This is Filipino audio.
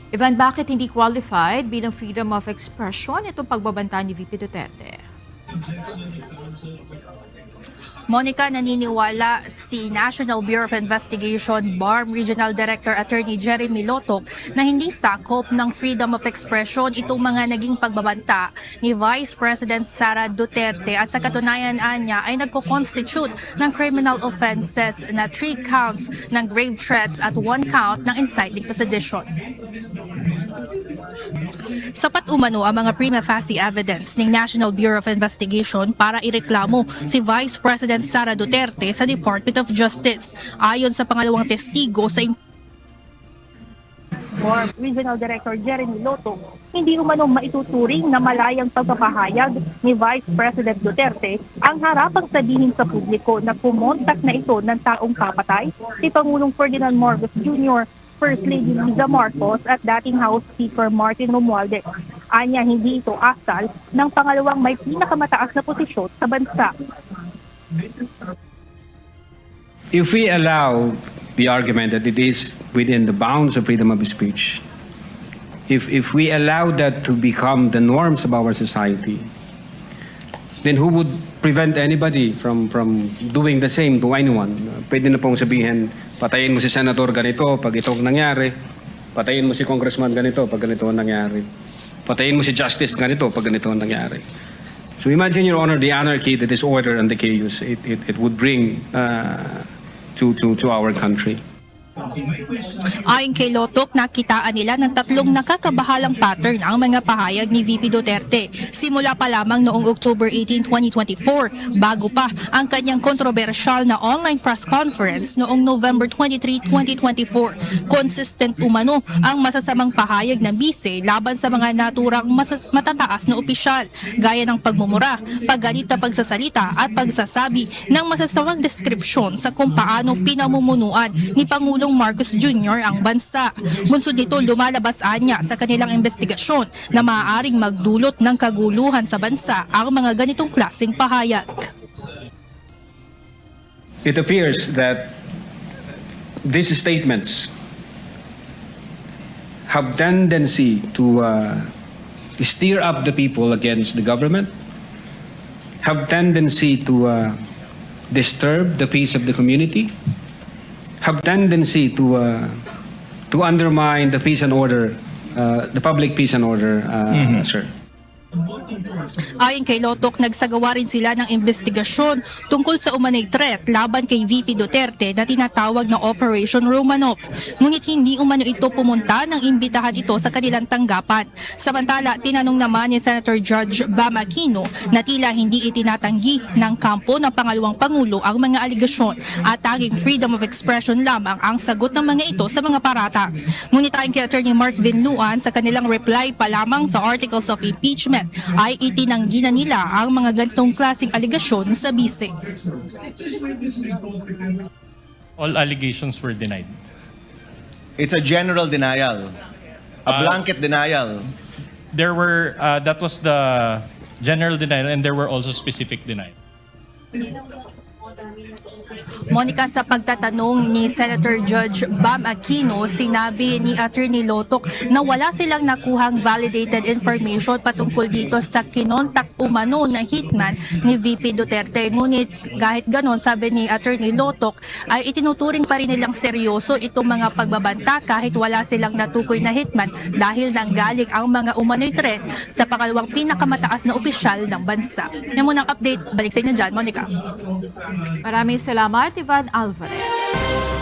Ivan, bakit hindi qualified bilang freedom of expression itong pagbabanta ni VP Duterte? Monica, naniniwala si National Bureau of Investigation BARM Regional Director Attorney Jeremy Lotok na hindi sakop ng freedom of expression itong mga naging pagbabanta ni Vice President Sara Duterte at sa katunayan niya ay nagko-constitute ng criminal offenses na 3 counts ng grave threats at 1 count ng inciting to sedition. Sapat umano ang mga prima facie evidence ng National Bureau of Investigation para ireklamo si Vice President Sara Duterte sa Department of Justice. Ayon sa pangalawang testigo sa BARM Regional Director Jeremy Loto, hindi umano maituturing na malayang pagpapahayag ni Vice President Duterte ang harapang sabihin sa publiko na pumontak na ito ng taong papatay si Pangulong Ferdinand Marcos Jr., First Lady Liza Marcos at dating House Speaker Martin Romualdez. Anya, hindi ito asal ng pangalawang may pinakamataas na posisyon sa bansa. If we allow the argument that it is within the bounds of freedom of speech, if we allow that to become the norms of our society, then who would prevent anybody from doing the same to anyone? Pwede na pong sabihin, patayin mo si Senator ganito pag ito nangyari, patayin mo si Congressman ganito pag ganito nangyari, patayin mo si Justice ganito pag ganito nangyari. So imagine, Your Honor, the anarchy, the disorder, and the chaos it would bring to our country. Ayon kay Lotok, nakitaan nila ng 3 nakakabahalang pattern ang mga pahayag ni VP Duterte simula pa lamang noong October 18, 2024 bago pa ang kanyang kontrobersyal na online press conference noong November 23, 2024. Consistent umano ang masasamang pahayag ng bise laban sa mga naturang matataas na opisyal gaya ng pagmumura, paggalit na pagsasalita at pagsasabi ng masasamang deskripsyon sa kung paano pinamumunuan ni Pangulong Marcos Jr. ang bansa. Bunsod nito, lumalabas anya sa kanilang investigasyon na maaaring magdulot ng kaguluhan sa bansa ang mga ganitong klaseng pahayag. It appears that these statements have tendency to stir up the people against the government, have tendency to disturb the peace of the community, have tendency to undermine the peace and order, the public peace and order, sir. Ayon kay Lotok, nagsagawa rin sila ng investigasyon tungkol sa umanay threat laban kay VP Duterte na tinatawag na Operation Romanov. Ngunit hindi umano ito pumunta nang imbitahan ito sa kanilang tanggapan. Samantala, tinanong naman ni Senator Judge Bam Aquino na tila hindi itinatanggi ng kampo ng pangalawang Pangulo ang mga aligasyon at tanging freedom of expression lamang ang sagot ng mga ito sa mga parata. Ngunit ayon kay Attorney Mark Vinluan, sa kanilang reply pa lamang sa articles of impeachment ay itinanggi na nila ang mga ganitong klaseng aligasyon sa bise. All allegations were denied. It's a general denial, a blanket denial. There were, that was the general denial, and there were also specific denial. Monica, sa pagtatanong ni Senator Judge Bam Aquino, sinabi ni Attorney Lotok na wala silang nakuhang validated information patungkol dito sa kinontak umano na hitman ni VP Duterte. Ngunit kahit ganon, sabi ni Attorney Lotok, ay itinuturing pa rin nilang seryoso itong mga pagbabanta kahit wala silang natukoy na hitman dahil nanggaling ang mga umano'y threat sa pangalawang pinakamataas na opisyal ng bansa. Yan muna ang update. Balik sa inyo dyan, Monica. Maraming salamat, Ivan Alvarez.